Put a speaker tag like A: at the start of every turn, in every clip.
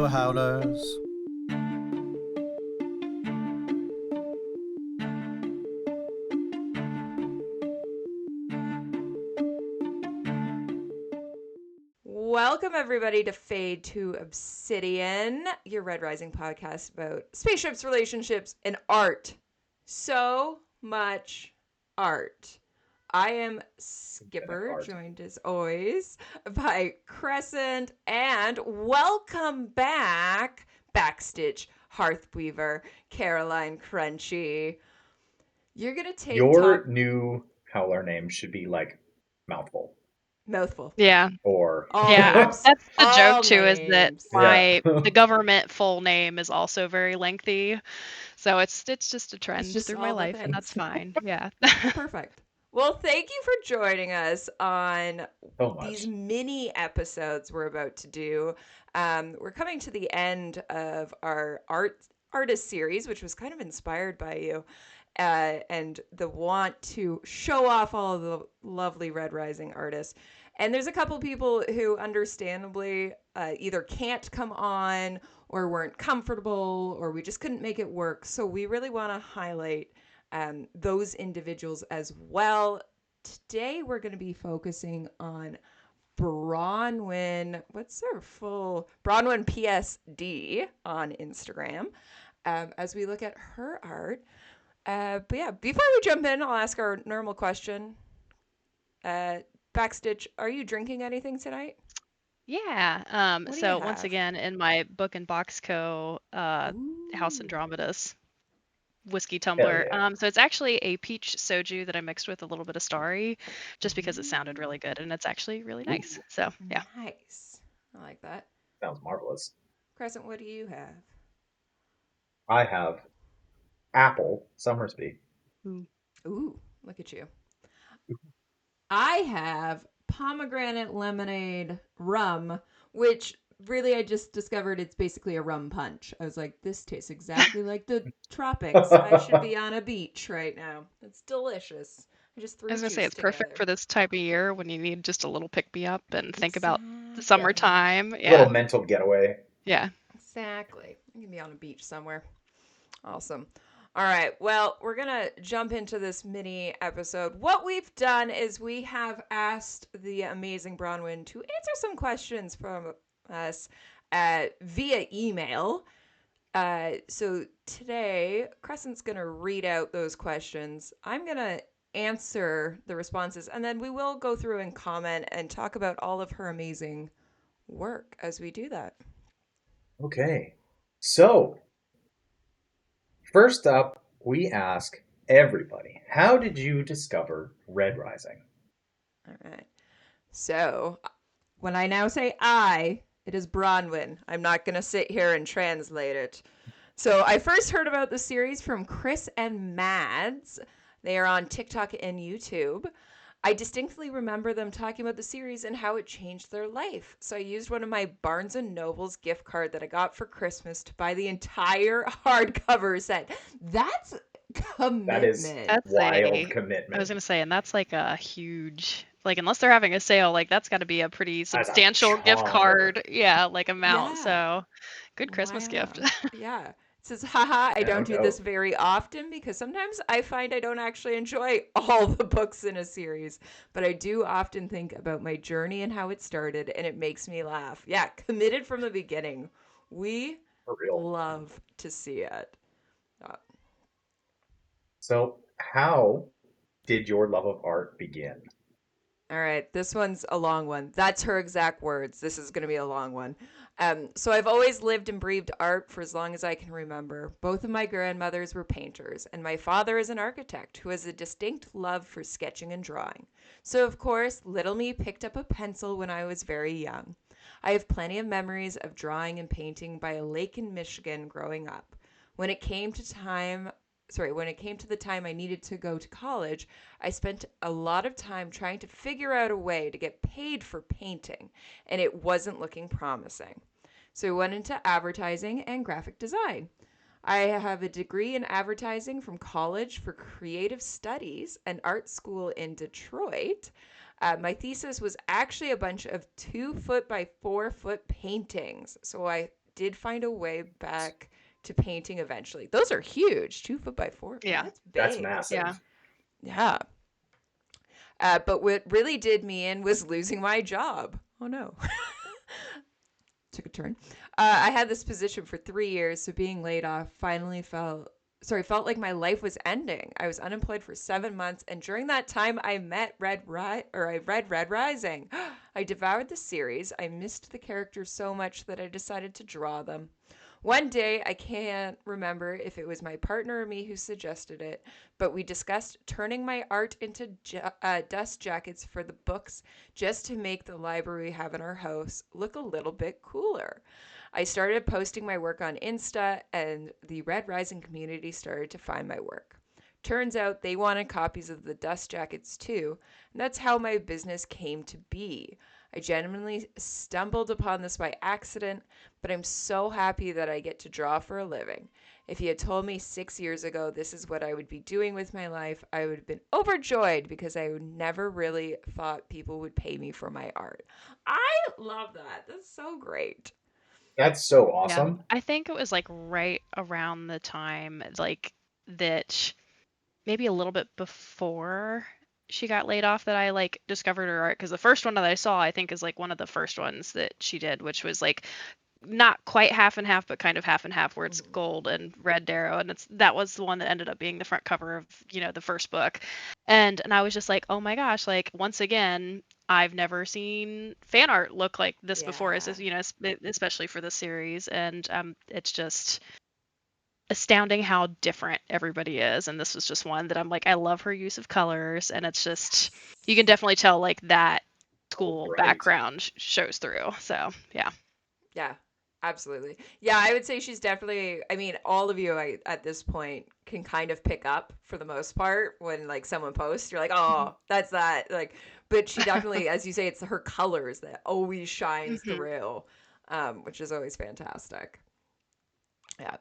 A: Howlers.
B: Welcome, everybody, to Fade to Obsidian, your Red Rising podcast about spaceships, relationships, and art. So much art. I am Skipper, joined as always by Crescent, and welcome back, Backstitch, Hearthweaver, Caroline Krunchy. You're going to take
C: Your new howler name should be like Mouthful.
B: Mouthful.
D: Yeah.
C: Or
D: Yeah,
B: names.
D: that's the
B: All
D: joke too, is that
B: names.
D: the government full name is also very lengthy. So it's just a trend
B: just
D: through
B: all
D: my
B: the
D: life, and
B: things.
D: that's fine. Yeah.
B: Perfect. Well, thank you for joining us on
C: so much.
B: these mini episodes we're about to do. We're coming to the end of our artist series, which was kind of inspired by you, and the want to show off all of the lovely Red Rising artists. And there's a couple people who understandably either can't come on or weren't comfortable or we just couldn't make it work. So we really want to highlight those individuals as well. Today we're going to be focusing on Bronwyn. What's her full? Bronwyn.psd on Instagram. As we look at her art. But yeah, before we jump in, I'll ask our normal question. Backstitch, are you drinking anything tonight?
D: Yeah.
B: What do
D: So
B: you
D: once
B: have?
D: again, in my Book and Box Co. House
B: Ooh.
D: Andromeda's whiskey tumbler.
C: Yeah.
D: So it's actually a peach soju that I mixed with a little bit of starry, just because it sounded really good, and it's actually really nice.
C: Ooh.
D: So yeah.
B: Nice. I like that.
C: Sounds marvelous.
B: Crescent, what do you have?
C: I have Apple Summersby.
B: Ooh, look at you. I have pomegranate lemonade rum, which really I just discovered it's basically a rum punch. I was like, this tastes exactly like the tropics. I should be on a beach right now. It's delicious. I just threw
D: I was gonna say
B: juice
D: it's perfect
B: together.
D: for this time of year when you need just a little pick me up and think about the
B: Exactly.
D: summertime.
C: A
D: Yeah.
C: little mental getaway.
D: Yeah.
B: Exactly. I can be on a beach somewhere. Awesome. All right. Well, we're going to jump into this mini episode. What we've done is we have asked the amazing Bronwyn to answer some questions from us via email. So today, Crescent's going to read out those questions. I'm going to answer the responses, and then we will go through and comment and talk about all of her amazing work as we do that.
C: Okay. So, first up, we ask everybody, how did you discover Red Rising?
B: All right. So, when I now say it is Bronwyn. I'm not going to sit here and translate it. So, I first heard about the series from Chris and Mads. They are on TikTok and YouTube. I distinctly remember them talking about the series and how it changed their life. So I used one of my Barnes and Noble's gift card that I got for Christmas to buy the entire hardcover set. That's commitment.
C: That is wild commitment.
D: I was gonna say, and that's like a huge, like, unless they're having a sale, like that's got to be a pretty substantial gift card, yeah, like amount.
B: Yeah.
D: So, good Christmas gift.
B: Yeah. It says, haha, I don't do this very often because sometimes I find I don't actually enjoy all the books in a series, but I do often think about my journey and how it started, and it makes me laugh. Yeah, committed from the beginning. We
C: For real.
B: love to see it.
C: So, how did your love of art begin?
B: All right, this one's a long one. That's her exact words. This is going to be a long one. So I've always lived and breathed art for as long as I can remember. Both of my grandmothers were painters, and my father is an architect who has a distinct love for sketching and drawing. So, of course, little me picked up a pencil when I was very young. I have plenty of memories of drawing and painting by a lake in Michigan growing up. When it came to the time I needed to go to college, I spent a lot of time trying to figure out a way to get paid for painting, and it wasn't looking promising. So I went into advertising and graphic design. I have a degree in advertising from College for Creative Studies, an art school in Detroit. My thesis was actually a bunch of 2 foot by 4 foot paintings. So I did find a way back to painting eventually. Those are huge, 2 foot by 4.
D: Yeah.
B: That's
C: That's
B: big.
C: massive.
D: Yeah.
B: Yeah. But what really did me in was losing my job. Oh no. Took a turn. I had this position for 3 years, so being laid off felt like my life was ending. I was unemployed for 7 months, and during that time, I read Red Rising. I devoured the series. I missed the characters so much that I decided to draw them. One day, I can't remember if it was my partner or me who suggested it, but we discussed turning my art into dust jackets for the books just to make the library we have in our house look a little bit cooler. I started posting my work on Insta, and the Red Rising community started to find my work. Turns out they wanted copies of the dust jackets too, and that's how my business came to be. I genuinely stumbled upon this by accident, but I'm so happy that I get to draw for a living. If you had told me 6 years ago this is what I would be doing with my life, I would have been overjoyed because I would never really thought people would pay me for my art. I love that. That's so great.
C: That's so
D: Yeah.
C: awesome.
D: I think it was like right around the time like that, maybe a little bit before she got laid off, that I like discovered her art, because the first one that I saw, I think, is like one of the first ones that she did, which was like not quite half and half, but kind of half and half, where it's gold and red darrow, and that was the one that ended up being the front cover of the first book, and I was just like, oh my gosh, like once again, I've never seen fan art look like this before,
B: Yeah.
D: especially for the series, and it's just astounding how different everybody is, and this was just one that I'm like, I love her use of colors, and it's just, you can definitely tell like that
C: Oh,
D: school
C: great.
D: background shows through. So yeah.
B: Yeah, absolutely. Yeah, I would say she's definitely, I mean, all of you at this point can kind of pick up for the most part when like someone posts, you're like, oh, that's that. Like, but she definitely, as you say, it's her colors that always shines
D: Mhm.
B: through, which is always fantastic. Yeah.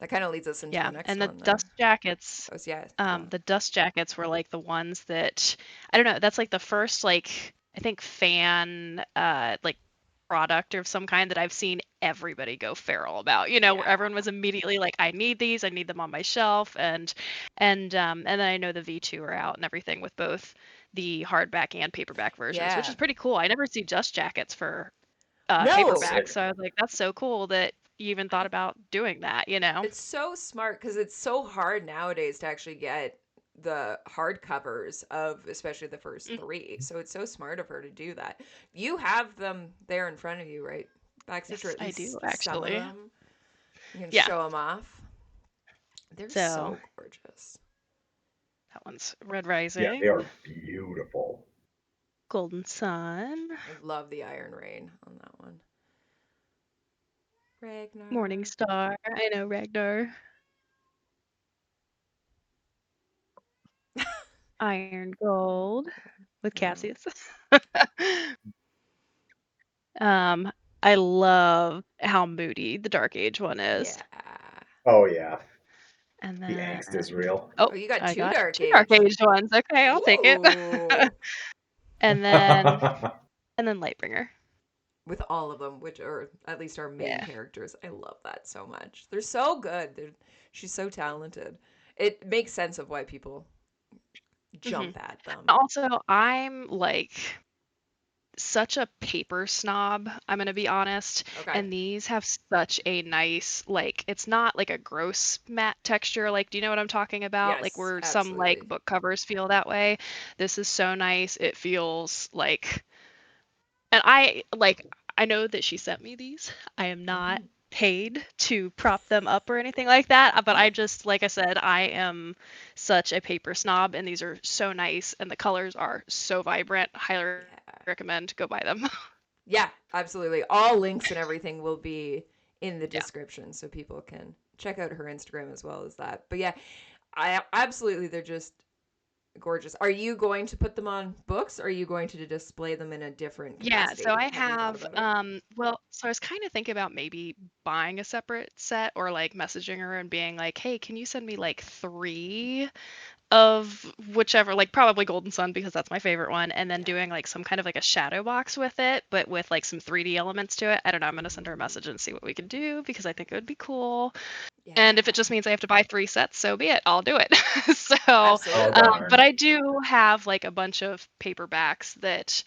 B: That kind of leads us into
D: Yeah,
B: the next
D: and the
B: one there.
D: dust jackets,
B: Oh, yeah. Go on.
D: the dust jackets were like the ones that, I don't know, that's like the first, like, I think fan like product of some kind that I've seen everybody go feral about. Where
B: Yeah.
D: everyone was immediately like, I need these, I need them on my shelf, and then I know the V2 are out and everything with both the hardback and paperback versions, which
B: Yeah.
D: is pretty cool. I never see dust jackets for
B: No.
D: paperback, so I was like, that's so cool that you even thought about doing that.
B: It's so smart because it's so hard nowadays to actually get the hardcovers of especially the first
D: Mm,
B: three. So it's so smart of her to do that. You have them there in front of you, right? Backstitch, or
D: yes,
B: at
D: I do
B: least some of
D: actually.
B: them. You can
D: Yeah.
B: show them off. They're
D: So
B: so gorgeous.
D: that one's Red
C: Yeah, they
D: Rising,
C: are beautiful.
D: Golden Sun,
B: I love the Iron Rain on that one.
D: Morning
B: Ragnar.
D: Star. I know Ragnar. Iron Gold with
B: Mhm.
D: Cassius. um, I love how moody the Dark Age one is.
B: Yeah.
C: Oh yeah,
D: And
C: the angst
D: then,
C: is real.
D: oh,
B: Oh, you got
D: I
B: two
D: got
B: Dark
D: two Dark
B: Age.
D: Age ones. Okay, I'll take it.
B: Ooh.
D: and then and then Lightbringer.
B: With all of them, which are at least our main
D: Yeah.
B: characters. I love that so much. They're so good. She's so talented. It makes sense of why people
D: hmm
B: jump at them.
D: Also, I'm like such a paper snob, I'm gonna be honest.
B: Okay.
D: And these have such a nice, like, it's not like a gross matte texture. Like, do you know what I'm talking about? Like,
B: Yes,
D: where some like
B: absolutely.
D: book covers feel that way. This is so nice. It feels like, and I know that she sent me these. I am not
B: Mhm.
D: paid to prop them up or anything like that, but
B: Yeah.
D: I just, like I said, I am such a paper snob, and these are so nice, and the colors are so vibrant. Highly
B: Yeah.
D: recommend go buy them.
B: Yeah, absolutely. All links and everything will be in the
D: Yeah.
B: description so people can check out her Instagram as well as that. But yeah, I absolutely they're just gorgeous. Are you going to put them on books, or are you going to display them in a different
D: Yeah, so
B: capacity?
D: I
B: Have you thought
D: have,
B: about it?
D: well, so I was kind of thinking about maybe buying a separate set or like messaging her and being like, hey, can you send me like three of whichever, like probably Golden Sun because that's my favorite one, and then
B: Yeah.
D: doing like some kind of like a shadow box with it, but with like some 3D elements to it. I don't know. I'm gonna send her a message and see what we can do because I think it would be cool.
B: Yeah.
D: And if it just means I have to buy 3 sets, so be it. I'll do it. So,
C: Oh,
B: Absolutely.
D: but
C: darn.
D: I do have like a bunch of paperbacks that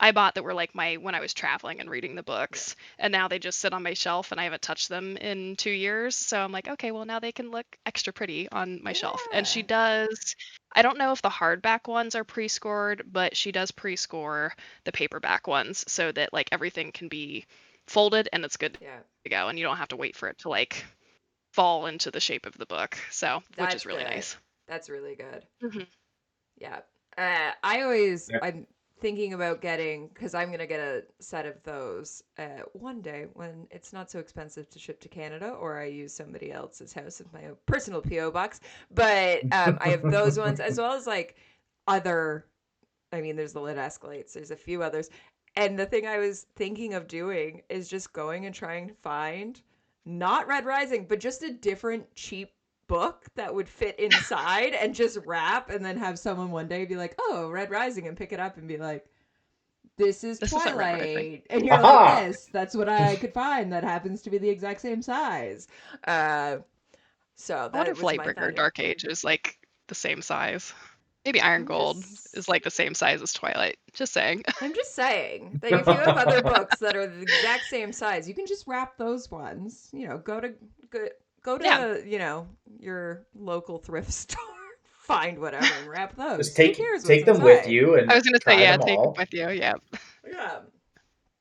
D: I bought that were like my when I was traveling and reading the
B: Yeah.
D: books, and now they just sit on my shelf and I haven't touched them in 2 years. So I'm like, okay, well now they can look extra pretty on my shelf. And she
B: Yeah.
D: does. I don't know if the hardback ones are pre-scored, but she does pre-score the paperback ones so that like everything can be folded and it's good
B: Yeah.
D: to go, and you don't have to wait for it to like fall into the shape of the book. So, which
B: That's
D: is really
B: good.
D: nice.
B: That's really good.
D: Hmm.
B: Yeah. I'm thinking about getting, because I'm going to get a set of those one day when it's not so expensive to ship to Canada, or I use somebody else's house as my own personal P.O. box. But I have those ones as well as like other, I mean, there's the Lit Escalates, there's a few others. And the thing I was thinking of doing is just going and trying to find not Red Rising, but just a different cheap book that would fit inside and just wrap, and then have someone one day be like, "Oh, Red Rising," and pick it up and be like, "This is
D: This isn't Red Rising.
B: Twilight." And you're like,
C: Aha!
B: "Yes, that's what I could find that happens to be the exact same size." Uh so
D: I wonder
B: that
D: if
B: was my
D: Lightbringer or
B: thought.
D: Dark Age is like the same size. Maybe Iron
B: I'm
D: Gold
B: just
D: is like the same size as Twilight. Just saying.
B: I'm just saying that if you have other books that are the exact same size, you can just wrap those ones. Go, go
D: Yeah.
B: to your local thrift store, find whatever, and wrap
C: Just
B: those. Who
C: take
B: cares what's
C: take them with
B: inside?
C: you
D: I
C: and
D: was gonna say,
C: try
D: yeah,
C: them
D: take it
C: all.
D: with you. Yeah.
B: Yeah.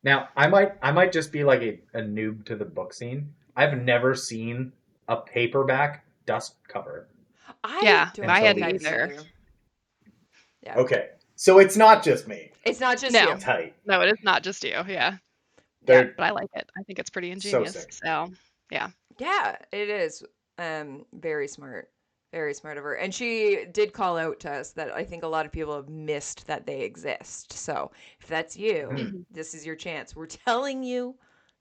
C: Now, I might just be like a noob to the book scene. I've never seen a paperback dust cover
B: I
D: Yeah,
B: don't
D: I
C: until
B: think
D: hadn't
B: I've
C: these.
D: either.
B: either. Yeah.
C: Okay, so it's not just me.
B: It's not just
D: No.
B: you.
C: Tight.
D: No, it is not just you. Yeah.
B: Yeah.
C: They're
D: But I like it. I think it's pretty
C: so
D: ingenious.
C: sick.
D: So, yeah.
B: Yeah, it is. Very smart. Very smart of her. And she did call out to us that I think a lot of people have missed that they exist. So if that's you,
C: Mhm.
D: Hmm.
B: this is your chance. We're telling you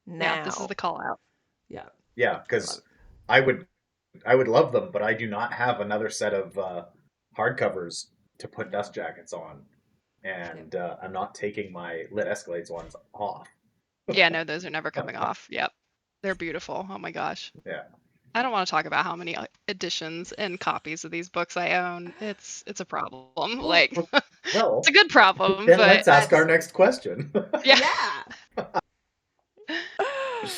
D: Yeah, this is
B: now.
D: the call out.
B: Yeah.
C: Yeah,
B: I love
C: because I would love them, but I do not have another set of hardcovers to put
B: it.
C: dust jackets on,
B: Yeah.
C: and I'm not taking my lit escalates ones off.
D: Yeah, no, those are never coming off. Yep. They're beautiful. Oh my gosh.
C: Yeah.
D: I don't want to talk about how many editions and copies of these books I own. It's a problem. Like it's a
C: Well,
D: good problem,
C: then
D: but
C: let's ask our
B: That's
C: next question.
D: yeah.
B: yeah. Okay.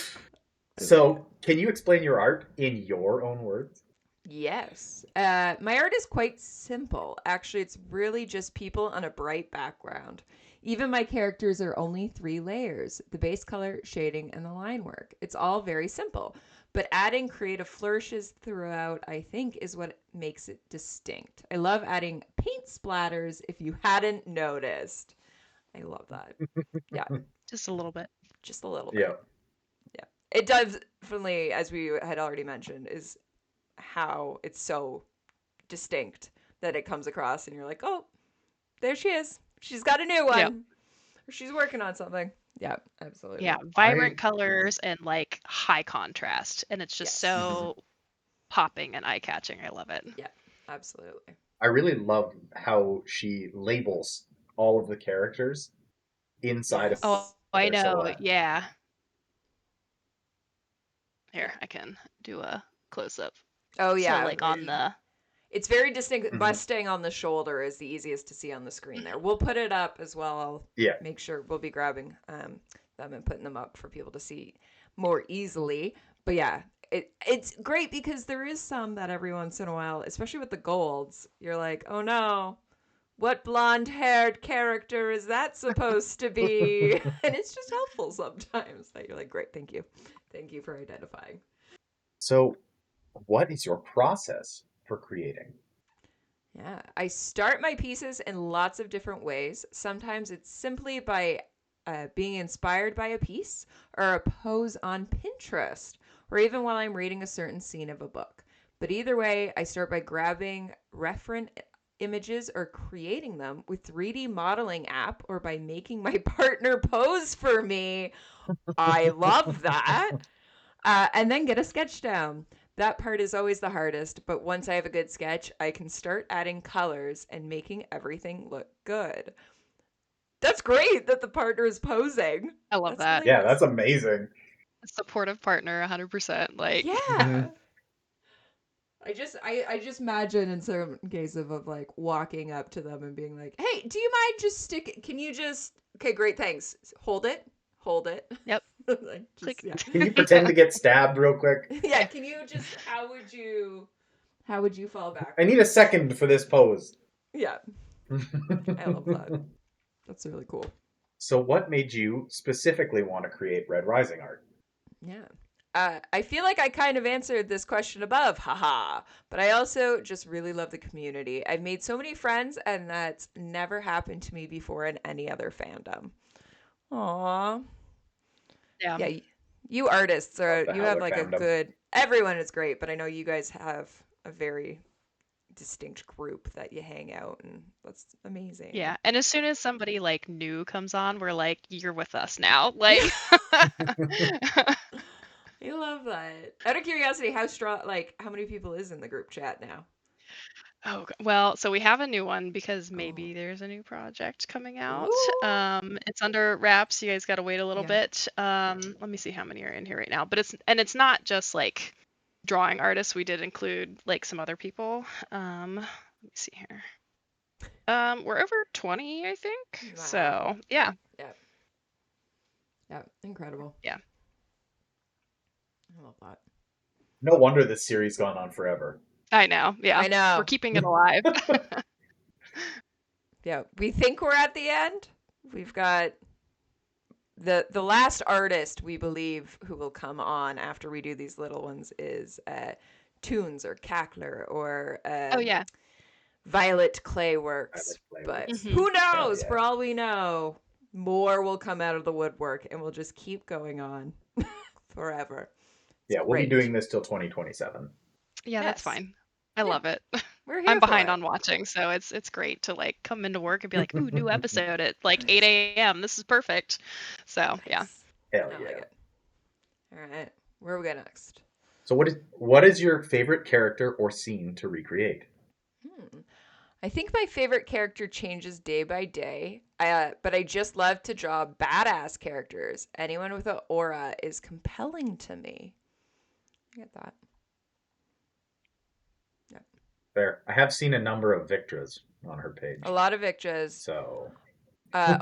C: So, can you explain your art in your own words?
B: Yes. My art is quite simple. Actually, it's really just people on a bright background. Even my characters are only 3 layers: the base color, shading, and the line work. It's all very simple. But adding creative flourishes throughout, I think, is what makes it distinct. I love adding paint splatters if you hadn't noticed. I love that. Yeah,
D: Just a little bit.
B: just a little
C: Yeah.
B: bit. Yeah. It does definitely, as we had already mentioned, is how it's so distinct that it comes across and you're like, oh, there she is. She's got a new
D: Yep.
B: one. Or she's working on something. Yeah,
D: Yeah,
B: absolutely.
D: vibrant
C: I
D: colors and like high contrast, and it's just
B: Yes.
C: mhm.
D: so popping and eye-catching. I love it.
B: Yeah, absolutely.
C: I really love how she labels all of the characters inside of
D: Oh,
B: Yes.
D: I
C: their
D: know.
C: silhouette.
D: Yeah.
B: Yeah.
D: Here, I can do a close up.
B: Oh,
D: So
B: yeah.
D: like on the
B: It's very distinct.
C: Mhm.
B: Busting on the shoulder is the easiest to see on the screen there. We'll put it up as well. I'll
C: Yeah.
B: make sure we'll be grabbing them and putting them up for people to see more easily. But yeah, it's great because there is some that every once in a while, especially with the golds, you're like, oh no, what blonde haired character is that supposed to be? And it's just helpful sometimes that you're like, great, thank you. Thank you for identifying.
C: So, what is your process for creating?
B: Yeah, I start my pieces in lots of different ways. Sometimes it's simply by being inspired by a piece or a pose on Pinterest, or even while I'm reading a certain scene of a book. But either way, I start by grabbing images or creating them with 3D modeling app or by making my partner pose for me. I love that. And then get a sketch down. That part is always the hardest, but once I have a good sketch, I can start adding colors and making everything look good. That's great that the partner is posing.
D: I love
B: That's
D: that.
C: Yeah,
B: nice.
C: that's amazing.
D: A supportive partner, 100%. Like,
B: Yeah. I just imagine in some cases of like walking up to them and being like, "Hey, do you mind just can you just okay, great, thanks. Hold it. Hold it."
D: yep,
B: Like
D: click.
B: just yeah.
C: Can you pretend to get stabbed real quick?
B: Yeah, can you just how would you fall back?
C: I need a second for this pose.
B: Yeah, I love that. That's really cool.
C: So, what made you specifically want to create Red Rising art?
B: Yeah. I feel like I kind of answered this question above, haha. But I also just really love the community. I've made so many friends, and that's never happened to me before in any other fandom. Aw.
D: Yeah.
B: Yeah, you artists
C: Love
B: are,
C: the
B: you have
C: Howler
B: like a
C: fandom.
B: good, everyone is great, but I know you guys have a very distinct group that you hang out, and that's amazing.
D: Yeah. And as soon as somebody like new comes on, we're like, you're with us now. Like,
B: I love that. Out of curiosity, how strong, like, how many people is in the group chat now?
D: oh, well, so we have a new one because
B: Oh.
D: maybe there's a new project coming out.
B: Ooh.
D: It's under wraps. You guys got to wait a little
B: Yeah.
D: bit. Let me see how many are in here right now. But it's not just like drawing artists. We did include like some other people. Let me see here. We're over 20, I think.
B: Wow.
D: So yeah.
B: Yeah. Yeah. Incredible.
D: Yeah.
B: I love that.
C: No wonder this series gone on forever.
D: I know. Yeah.
B: I know.
D: We're keeping it alive.
B: Yeah. We think we're at the end. We've got the last artist we believe who will come on after we do these little ones is Toons or Cackler or
D: Oh yeah.
B: Violet Clayworks.
C: Violet
B: But
C: Clayworks.
B: who
C: Hell
B: knows?
C: yeah.
B: For all we know, more will come out of the woodwork, and we'll just keep going on forever. It's
C: Yeah, we'll be
B: great.
C: doing this till 2027.
D: Yeah, that's
B: Yes.
D: fine. I
B: Yeah.
D: love it.
B: We're here
D: I'm
B: for
D: behind
B: it.
D: on watching, so it's great to like come into work and be like, ooh, new episode at like 8 a.m. This is perfect. So yeah.
B: Nice.
C: Hell
B: I
C: yeah.
B: like it. All right. Where we go next?
C: So, what is your favorite character or scene to recreate?
B: I think my favorite character changes day by day, but I just love to draw badass characters. Anyone with an aura is compelling to me. I get that. Yeah.
C: Fair. I have seen a number of Victras on her page.
B: A lot of Victras.
C: So,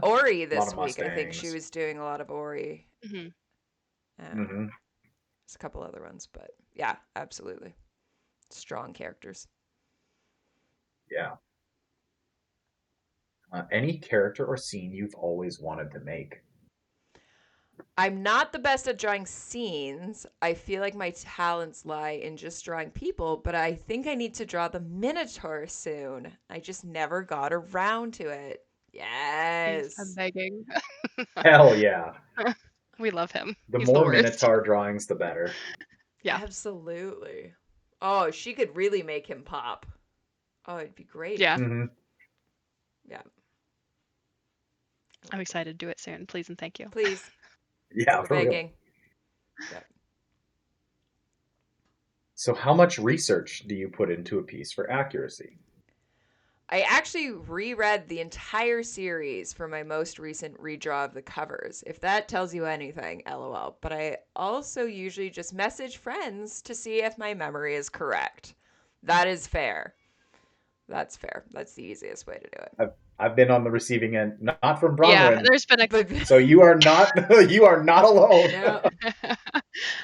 B: Ori
C: a lot
B: this
C: of
B: week. I think she
C: Mustangs.
B: was doing a lot of Ori.
D: hmm
C: hmm
B: There's a couple other ones, but yeah, absolutely. Strong characters.
C: Yeah. Any character or scene you've always wanted to make?
B: I'm not the best at drawing scenes. I feel like my talents lie in just drawing people, but I think I need to draw the Minotaur soon. I just never got around to it.
D: Please, I'm
B: Yes.
D: begging.
C: Hell yeah.
D: We love him.
C: The
D: He's the
C: more
D: worst.
C: Minotaur drawings, the better.
D: Yeah.
B: Absolutely. Oh, she could really make him pop. Oh, it'd be great.
D: Yeah.
C: hmm
B: Yeah.
D: I'm excited to do it soon. Please and thank you.
B: Please.
C: Yeah,
B: We're
C: for real.
B: begging. Yeah.
C: So, how much research do you put into a piece for accuracy?
B: I actually reread the entire series for my most recent redraw of the covers, if that tells you anything, lol. But I also usually just message friends to see if my memory is correct. That is fair. That's fair. That's the easiest way to do it.
C: I've been on the receiving end, not from
D: Yeah,
C: Bronwyn.
D: there's been a
B: But
C: So you are not you are not alone.
B: no,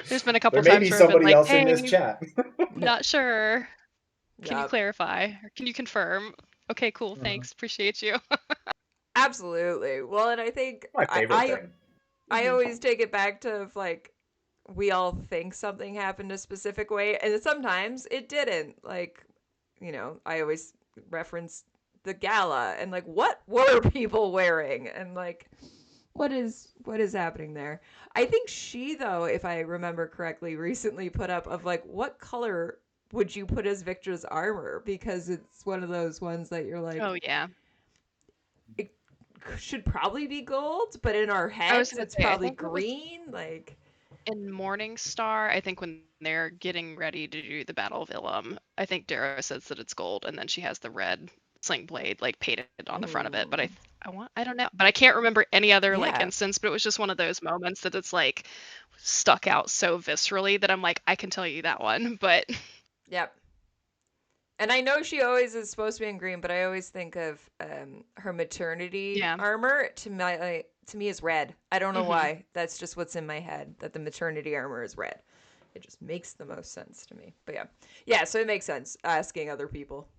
D: there's been a couple
C: There may
D: times
C: be
D: where I've been
C: somebody
D: like,
C: else in
D: hey,
C: this chat.
B: no,
D: not sure. Can you
B: no.
D: clarify? Or can you confirm? Okay, cool. Thanks. Appreciate you.
B: Absolutely. Well, and I think
C: My favorite thing.
B: I
D: Mhm.
B: always take it back to like we all think something happened a specific way, and sometimes it didn't. Like, I always reference the gala and like what were people wearing and like what is happening there. I think she though, if I remember correctly, recently put up of like what color would you put as Victor's armor? Because it's one of those ones that you're like,
D: Oh yeah.
B: it should probably be gold, but in our
D: I was
B: heads,
D: gonna
B: it's
D: say, I
B: probably
D: think it was
B: green. Like,
D: in Morningstar, I think when they're getting ready to do the Battle of Ilum, I think Darrow says that it's gold, and then she has the red sling blade like painted on the front of it. But
B: ooh,
D: I don't know, but I can't remember any other like
B: yeah,
D: instance. But it was just one of those moments that it's like stuck out so viscerally that I'm like, I can tell you that one. But
B: yep. And I know she always is supposed to be in green, but I always think of her maternity
D: yeah,
B: armor to me is red. I don't know
D: hmm
B: why. That's just what's in my head, that the maternity armor is red. It just makes the most sense to me. But yeah, yeah. So it makes sense asking other people.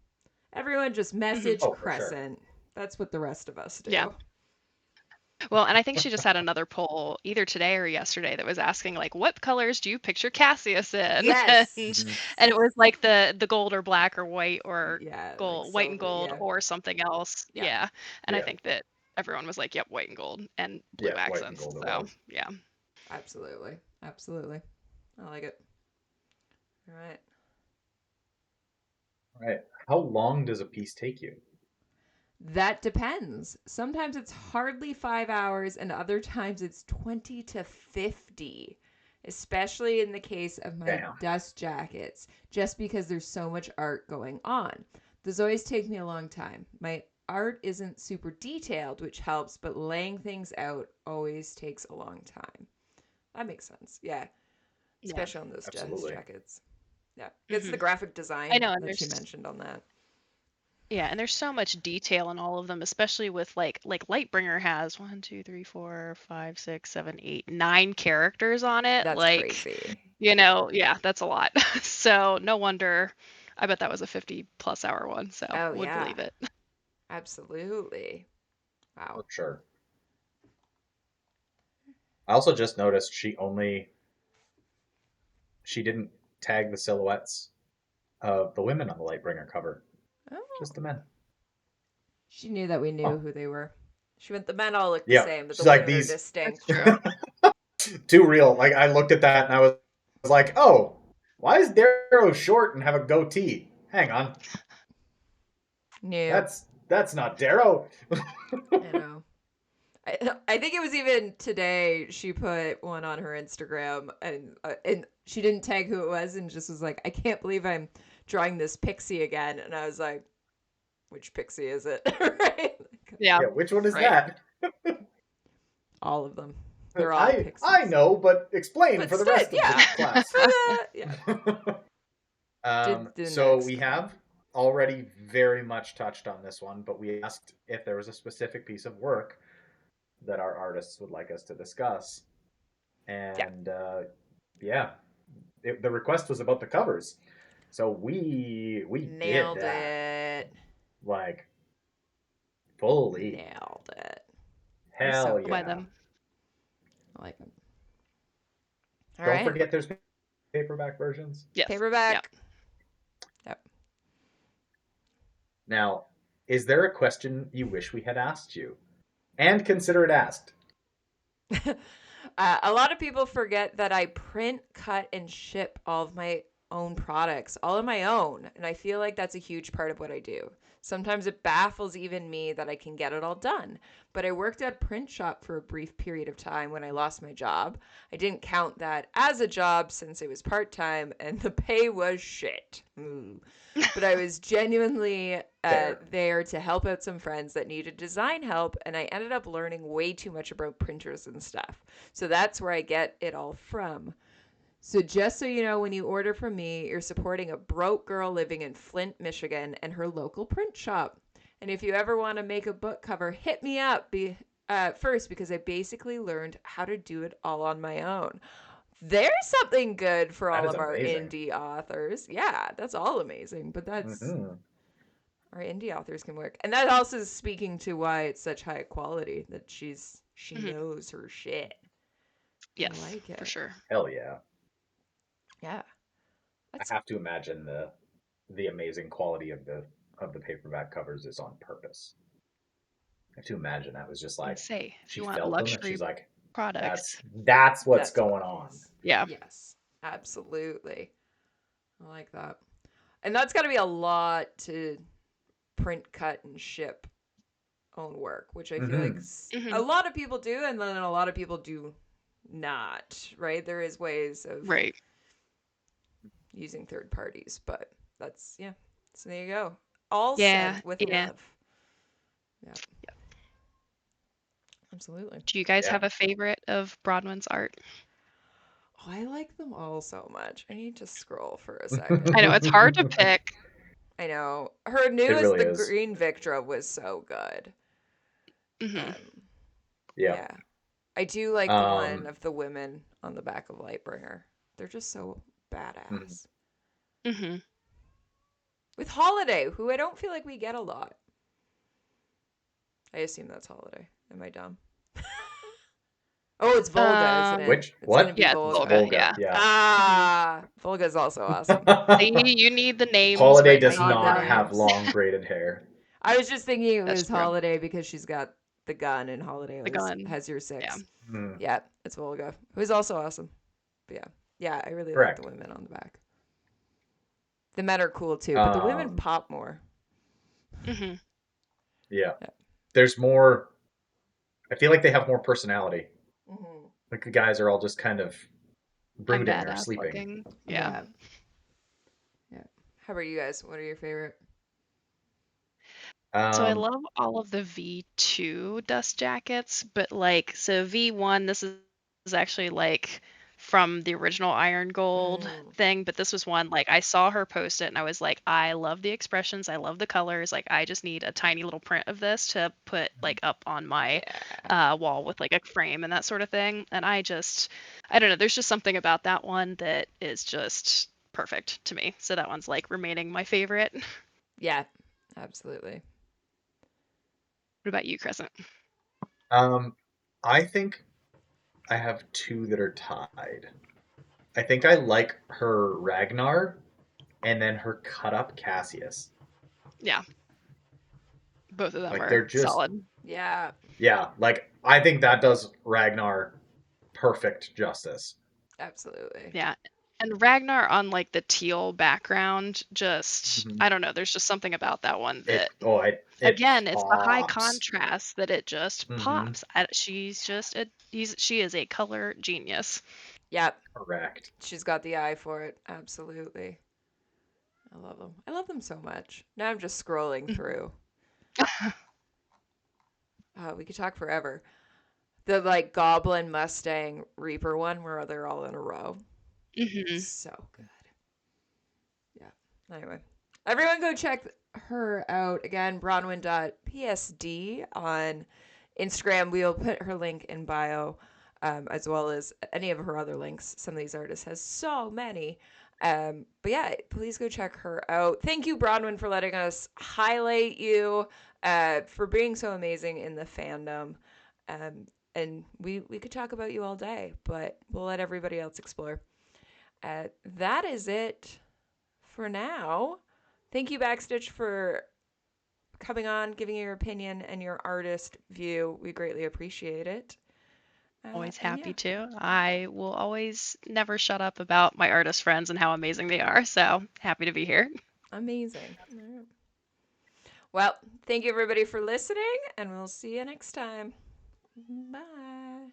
B: Everyone just
D: hmm
B: message
C: Oh, for sure.
B: Crescent. That's what the rest of us
D: yeah.
B: do.
D: Well, and I think she just had another poll either today or yesterday that was asking like, what colors do you picture Cassius in?
B: Yes.
C: Mhm.
D: And it was like the gold or black or white or
B: Yeah, like
D: gold, white and
B: silver.
D: gold
B: Yeah.
D: or something else.
B: Yeah.
D: Yeah. And I
C: Yeah,
D: think that everyone was like, yep, white and gold and blue
C: yeah, white and
D: accents.
C: gold it
D: So
C: was.
D: yeah.
B: Absolutely. Absolutely. I like it. All right.
C: All right. How long does a piece take you?
B: That depends. Sometimes it's hardly 5 hours, and other times it's 20 to 50, especially in the case of my
C: Damn.
B: dust jackets, just because there's so much art going on. Those always take me a long time. My art isn't super detailed, which helps, but laying things out always takes a long time. That makes sense. Yeah.
D: Yeah.
B: Especially on those dust
C: Absolutely.
B: jackets. Yeah. It's the
D: hmm
B: graphic
D: I
B: design
D: know. And
B: that she
D: there's,
B: mentioned on that.
D: yeah, and there's so much detail in all of them, especially with like Lightbringer has 1, 2, 3, 4, 5, 6, 7, 8, 9 characters on it.
B: That's
D: Like,
B: crazy.
D: yeah, that's a lot. So no wonder. I bet that was a 50+ hour one. So
B: Oh,
D: would
B: yeah.
D: believe it.
B: Absolutely. Wow.
C: For sure. I also just noticed she didn't tag the silhouettes of the women on the Lightbringer cover,
B: Oh.
C: just the men.
B: She knew that we knew
C: Oh,
B: who they were. She went, the men all look the
C: yeah.
B: same, but the
C: She's like
B: women are
C: these
D: That's
B: distinct.
D: true.
C: too real. Like I looked at that and I was like, oh, why is Darrow short and have a goatee? Hang on,
B: New.
C: that's not Darrow.
B: I know. I think it was even today she put one on her Instagram and she didn't tag who it was and just was like, I can't believe I'm drawing this pixie again. And I was like, which pixie is it? Right?
D: Yeah.
C: Yeah, which one is
D: Right.
C: that?
B: All of them. They're all
C: I
B: pixies.
C: know, but explain
B: But
C: for the
B: still,
C: rest of the
B: yeah.
C: class.
B: For the, yeah. Did the
C: So
B: next
C: we
B: one.
C: have already very much touched on this one, but we asked if there was a specific piece of work that our artists would like us to discuss.
B: Yeah.
C: And yeah, the request was about the covers. So we did
B: Nailed
C: that
B: it.
C: like fully.
B: Nailed it. They're so
C: Hell
D: I'll buy
C: yeah.
D: them.
B: I like them. All
C: Don't
B: right.
C: forget there's paperback versions.
D: Yes. Yeah.
B: Paperback. Yep.
C: Now, is there a question you wish we had asked you? And consider it asked.
B: A lot of people forget that I print, cut, and ship all of my own products, all on my own. And I feel like that's a huge part of what I do. Sometimes it baffles even me that I can get it all done. But I worked at a print shop for a brief period of time when I lost my job. I didn't count that as a job since it was part time and the pay was shit. But I was genuinely
C: Fair.
B: there to help out some friends that needed design help, and I ended up learning way too much about printers and stuff. So that's where I get it all from. So just so you know, when you order from me, you're supporting a broke girl living in Flint, Michigan, and her local print shop. And if you ever want to make a book cover, hit me up first because I basically learned how to do it all on my own. There's something good for
C: That
B: all
C: is
B: of our
C: amazing.
B: indie authors. Yeah, that's all amazing, but that's
C: Mm-hmm.
B: our indie authors can work. And that also is speaking to why it's such high quality that she
D: Mhm.
B: knows her shit. I
D: Yes,
B: like
D: for
B: it.
D: sure.
C: Hell yeah.
B: Yeah.
C: I
B: That's
C: have to imagine the amazing quality of the paperback covers is on purpose. I have to imagine that was just
D: And
C: like
D: say, if
C: she
D: you want
C: felt them and she's
D: luxury
C: like,
D: products,
C: that's what's
B: that's what
C: going
B: it
C: on.
B: is.
D: yeah.
B: Yes. Absolutely. I like that. And that's got to be a lot to print, cut, and ship own work, which I feel like
C: Mm-hmm.
B: a lot of people do, and then a lot of people do not, right? There is ways of
D: Right.
B: using third parties, but that's, yeah. So there you go. All
D: Yeah.
B: sent with
D: Yeah.
B: love. Yeah. Absolutely.
D: Do you guys
C: Yeah.
D: have a favorite of Bronwyn's art?
B: Oh, I like them all so much. I need to scroll for a second.
D: I know it's hard to pick.
B: I know. Her
C: It
B: newest,
C: really
B: the
C: is.
B: Green Victra, was so good.
D: Hmm.
C: Yeah.
B: Yeah. I do like the one of the women on the back of Lightbringer. They're just so badass.
D: Hmm.
B: With Holiday, who I don't feel like we get a lot. I assume that's Holiday. Am I dumb? Oh, it's Volga, isn't it?
C: Which?
B: It's
C: What?
B: gonna be
D: Yeah, it's
B: Volga.
D: Volga. Yeah.
C: Yeah.
B: Ah, Volga's also awesome.
D: See, you need the names
C: Holiday
D: written
C: does
B: I need
D: on
B: the
C: not have
B: names.
C: long braided hair.
B: I was just thinking it
D: That's
B: was
D: true.
B: Holiday because she's got the gun, and Holiday
D: The gun.
B: has your 6.
D: Yeah.
C: Hmm.
B: Yeah, it's Volga, who's also awesome. But yeah, I really
C: Correct.
B: like the women on the back. The men are cool too, but the women
C: Um,
B: pop more.
D: Hmm.
C: Yeah.
B: Yeah.
C: There's more. I feel like they have more personality.
B: Mm-hmm.
C: Like the guys are all just kind of
D: And
C: brooding or
D: badass
C: sleeping.
D: looking. Yeah.
B: Yeah. How about you guys? What are your favorite?
D: So I
C: Um,
D: love all of the V2 dust jackets, but like, so V1, this is actually like from the original Iron Gold thing, but this was one like I saw her post it and I was like, I love the expressions, I love the colors, like I just need a tiny little print of this to put like up on my wall with like a frame and that sort of thing. And I don't know, there's just something about that one that is just perfect to me. So that one's like remaining my favorite. What
B: Yeah, absolutely.
D: about you, Crescent?
C: I think I have two that are tied. I think I like her Ragnar and then her cut up Cassius.
D: Yeah. Both of them
C: Like
D: are
C: they're just
D: solid.
B: Yeah,
C: like I think that does Ragnar perfect justice.
B: absolutely.
D: Yeah. And Ragnar on like the teal background, just
C: Mhm.
D: I don't know, there's just something about that one
C: It
D: that
C: it
D: again, it's the high
C: pops.
D: contrast that it just
C: Hmm.
D: pops. She's just she is a color genius.
B: Yep,
C: Correct.
B: she's got the eye for it. Absolutely. I love them. I love them so much. Now I'm just scrolling through. We could talk forever. The like Goblin, Mustang, Reaper one where they're all in a row.
D: Hmm.
B: So good. Yeah. Anyway, everyone go check her out again. Bronwyn.psd on Instagram. We'll put her link in bio, as well as any of her other links. Some of these artists has so many. But yeah, please go check her out. Thank you, Bronwyn, for letting us highlight you, for being so amazing in the fandom. And we could talk about you all day, but we'll let everybody else explore. That is it for now. Thank you, Backstitch, for coming on, giving your opinion and your artist view. We greatly appreciate it.
D: Always
B: And
D: happy
B: yeah,
D: to. I will always never shut up about my artist friends and how amazing they are. So happy to be here.
B: amazing. Well, thank you everybody for listening, and we'll see you next time. Bye.